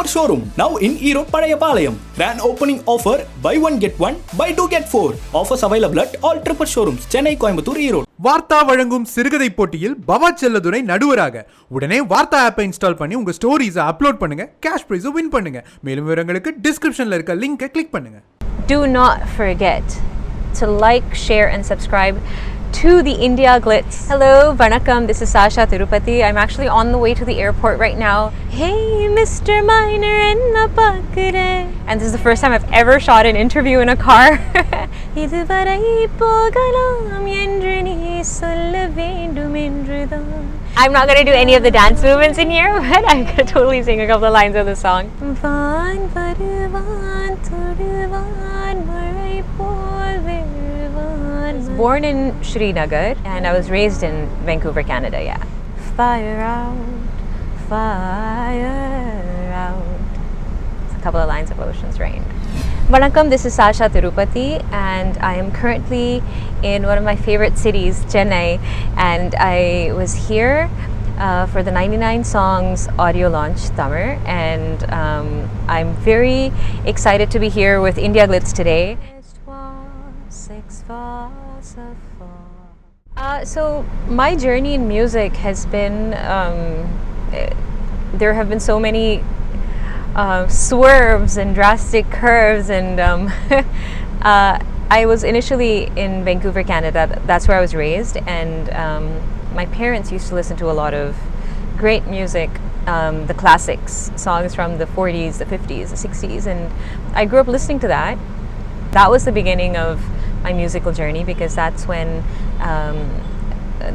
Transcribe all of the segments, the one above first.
our showroom now in Erode Padayapalayam. Grand opening offer, buy one get one, buy two get four. Offers available at all triple showrooms, Chennai, Coimbatore, Erode. வார்த்தா வழங்கும் சிறுகதை போட்டியில் பவா செல்லதுரை நடுவராக. உடனே வார்த்தா ஆப்பை install பண்ணி உங்க ஸ்டோரிஸை upload பண்ணுங்க, cash பிரைஸை win பண்ணுங்க. மேலும் விவரங்களுக்கு டிஸ்கிரிப்ஷன்ல இருக்க லிங்கை கிளிக் பண்ணுங்க. Do not forget to like, share and subscribe to the IndiaGlitz. Hello, Vanakkam, this is Shashaa Tirupati. I'm actually on the way to the airport right now. Hey, Mr. Minor enna paakure. And this is the first time I've ever shot an interview in a car. Iduvarai pogalam endru nee solla vendum endrudhaan. I'm not going to do any of the dance movements in here, but I'm going to totally sing a couple of lines of the song. Vaan Varuvaan thuduvaan malai pol veruvaan. I was born in Srinagar and I was raised in Vancouver, Canada, yeah. Fire out, fire out. It's a couple of lines of Ocean's Rain. Vanakkam, this is Shashaa Tirupati and I am currently in one of my favorite cities, Chennai, and I was here for the 99 Songs audio launch summer, and I'm very excited to be here with IndiaGlitz today. So my journey in music has been, there have been so many swerves and drastic curves, and I was initially in Vancouver, Canada. That's where I was raised, and my parents used to listen to a lot of great music, the classics, songs from the 40s, the 50s, the 60s, and I grew up listening to that. That was the beginning of my musical journey, because that's when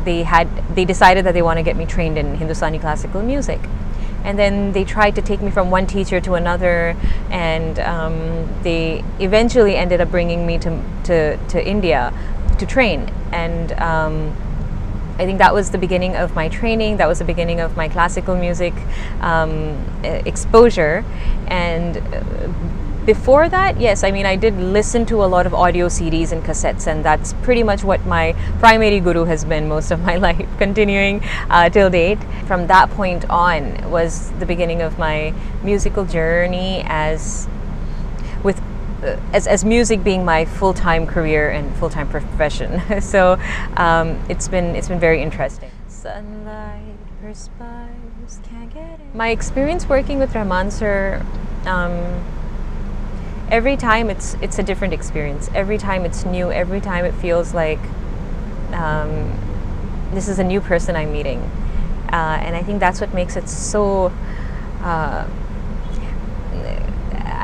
they decided that they want to get me trained in Hindustani classical music. And then they tried to take me from one teacher to another, and they eventually ended up bringing me to India to train. And I think that was the beginning of my training. That was the beginning of my classical music exposure. And before that, yes, I mean, I did listen to a lot of audio CDs and cassettes, and that's pretty much what my primary guru has been most of my life, continuing till date. From that point on was the beginning of my musical journey as music being my full-time career and full-time profession. So it's been very interesting. Sunlight perspires, can't get it. My experience working with Rahman sir, every time it's a different experience. Every time it's new. Every time it feels like this is a new person I'm meeting, and I think that's what makes it so.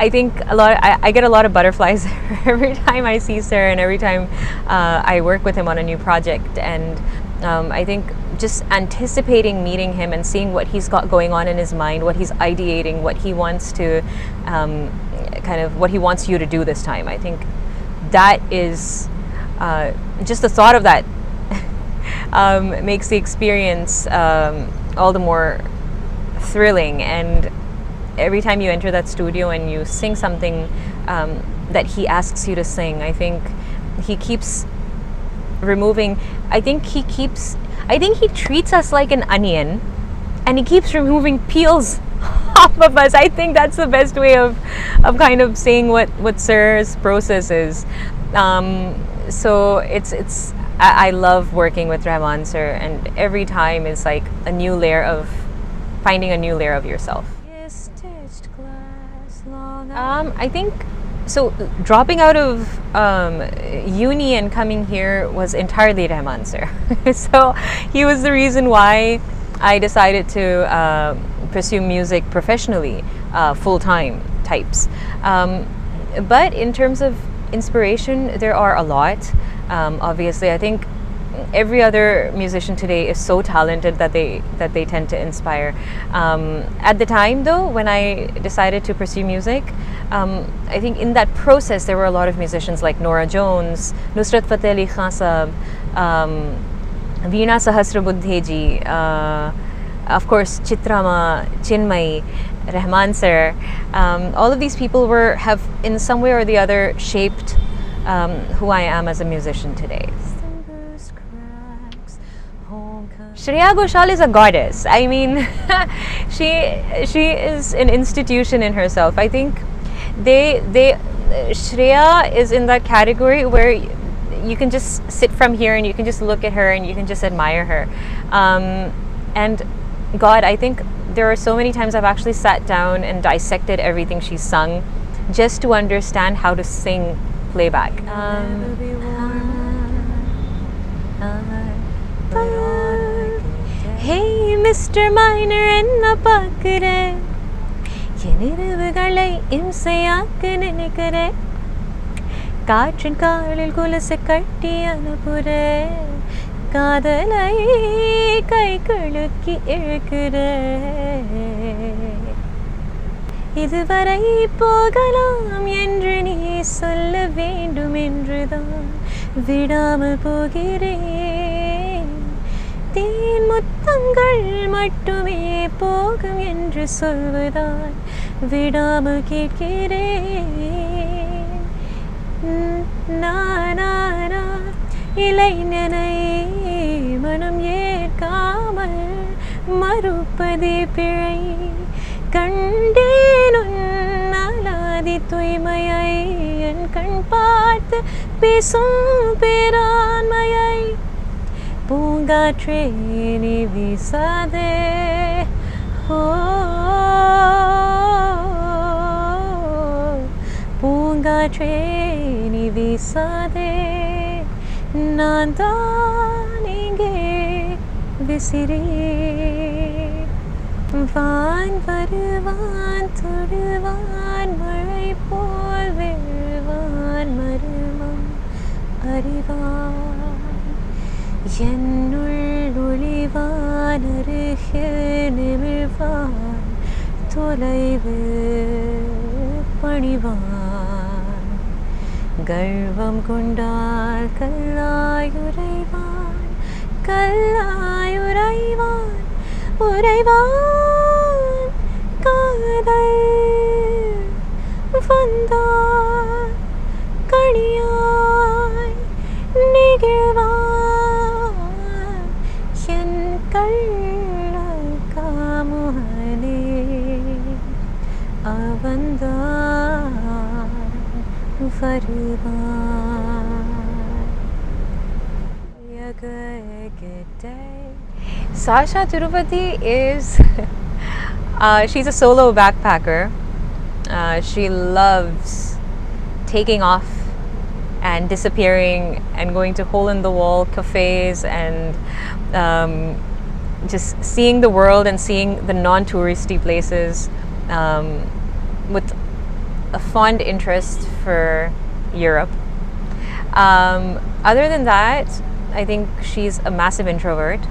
I think I get a lot of butterflies every time I see Sir, and every time I work with him on a new project, and I think just anticipating meeting him and seeing what he's got going on in his mind, what he's ideating, what he wants to what he wants you to do this time. I think that is just the thought of that makes the experience all the more thrilling. And every time you enter that studio and you sing something that he asks you to sing, I think he keeps removing. I think he treats us like an onion, and he keeps removing peels off of us. I think that's the best way of kind of saying what Sir's process is. So I love working with Rahman sir, and every time is like finding a new layer of yourself. I think so. Dropping out of uni and coming here was entirely Rahman sir. So he was the reason why I decided to pursue music professionally, full-time types. But in terms of inspiration, there are a lot. Obviously, I think every other musician today is so talented that they tend to inspire. At the time, though, when I decided to pursue music, I think in that process there were a lot of musicians like Nora Jones, Nusrat Fateh Ali Khan Sahab, Veena Sahasrabuddhe ji, of course Chitrama, Chinmay, Rahman sir. All of these people have in some way or the other shaped who I am as a musician today. Shreya Ghoshal is a goddess. I mean, she is an institution in herself. I think Shreya is in that category where you can just sit from here and you can just look at her and you can just admire her. And God, I think there are so many times I've actually sat down and dissected everything she's sung just to understand how to sing playback. Hey Mr. Minor, enna paakure en iruvgalai imsaiyaakka nenikare kaatrin kaalil kulase katti anupure காதலை கை குலுக்கி இழுக்குறே இதுவரை போகலாம் என்று நீ சொல்ல வேண்டும் என்றுதான் விடாமல் போகிறேன் தேன் முத்தங்கள் மட்டுமே போகும் என்று சொல்வதால் விடாமல் கேட்கிறேன் நானா இளைஞனை மனம் ஏற்காமல் மறுப்பதே பிழை கண்டேன் அலாதி தூய்மையை என் கண் பார்த்து பேசும் பேராண்மையை பூங்காற்றே நீ வீசாதே ஓ பூங்காற்றே நீ வீசாதே நான் தான் இங்கே விசிறி வான் வருவான் தொடுவான் மழை போல் விழுவான் மருமம் அறிவான் என்னுள் ஒளிவான் அருகில் நிமிழ்வான் தொலைவு பணிவான் கர்வம் கொண்டால் கல்லாயுரைவான் கல்லாயுரைவான் உரைவான் காதல் வந்தார் கணியாய் நிகழ்வான் என் கள்ள காமுகனே அவன்தான் Shashaa Tirupati is she's a solo backpacker. She loves taking off and disappearing and going to hole-in-the-wall cafes and just seeing the world and seeing the non-touristy places with a fond interest for Europe. Other than that, I think she's a massive introvert.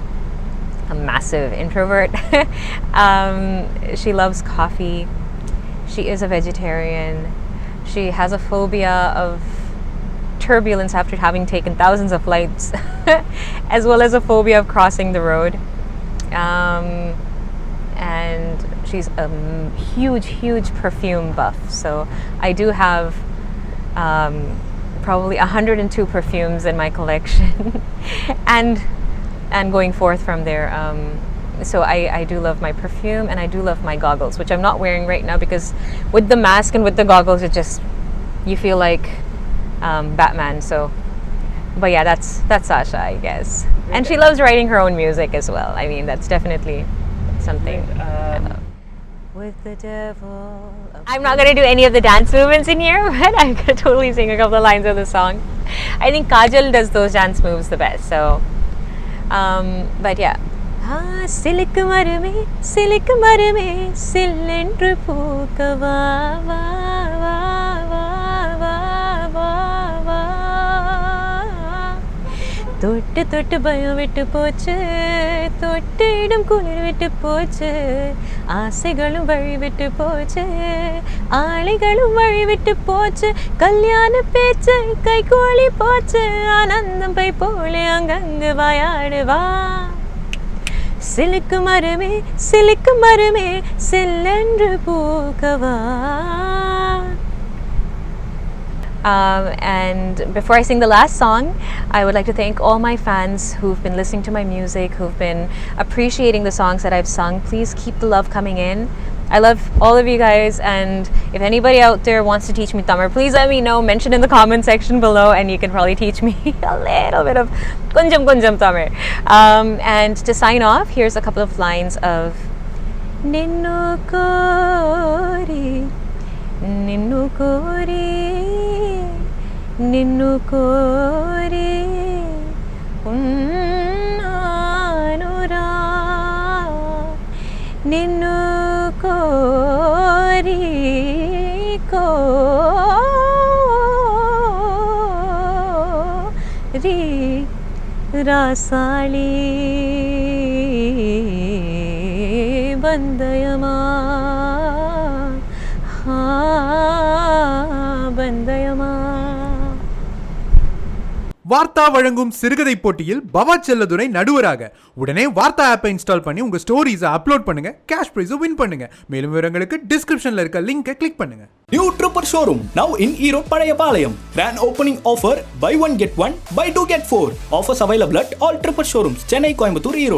She loves coffee. She is a vegetarian. She has a phobia of turbulence after having taken thousands of flights, as well as a phobia of crossing the road. And she's a huge perfume buff. So I do have probably 102 perfumes in my collection and going forth from there. So I do love my perfume and I do love my goggles, which I'm not wearing right now because with the mask and with the goggles it just, you feel like Batman. So but yeah, that's Shashaa, I guess. And she loves writing her own music as well. I mean, that's definitely something. With the devil. I'm not going to do any of the dance movements in here, but I'm going to totally sing a couple of lines of the song. I think Kajal does those dance moves the best. So, but yeah. Silik marume, sillendru pooka va va va va va va va. தொட்டு தொட்டு பயம் விட்டு போச்சு தொட்டிடும் குளிர் விட்டு போச்சு ஆசைகளும் வழி விட்டு போச்சு ஆளைகளும் வழி விட்டு போச்சு கல்யாண பேச்சு கைகோழி போச்சு ஆனந்தம் பை போலே அங்கங்கு வாயாடுவா சிலுக்கு மரமே சில்லென்று பூக்கவா. And before I sing the last song, I would like to thank all my fans who've been listening to my music, who've been appreciating the songs that I've sung. Please keep the love coming in. I love all of you guys, and if anybody out there wants to teach me Tamil, please let me know. Mention in the comment section below, and you can probably teach me a little bit of konjam Tamil. And to sign off, here's a couple of lines of Ninnu Kori, Ninnu Kori, Ninnu Kori, Unnanura, Ninnu Kori, Kori, Rasali Bandayama, ha Bandayama. வார்த்தா வழங்கும் சிறுகதை போட்டியில் பவா செல்லதுரை நடுவராக. உடனே வார்த்தா ஆப்பை install பண்ணி உங்க ஸ்டோரிஸை upload பண்ணுங்க, cash பிரைஸை win பண்ணுங்க. மேலும் விவரங்களுக்கு டிஸ்கிரிப்ஷன்ல இருக்க லிங்கை கிளிக் பண்ணுங்க. New Trooper Showroom now in Erode Padayapalayam. Grand opening offer, buy one get one, buy two get four. Offers available at all Trooper showrooms, Chennai, Coimbatore, Erode.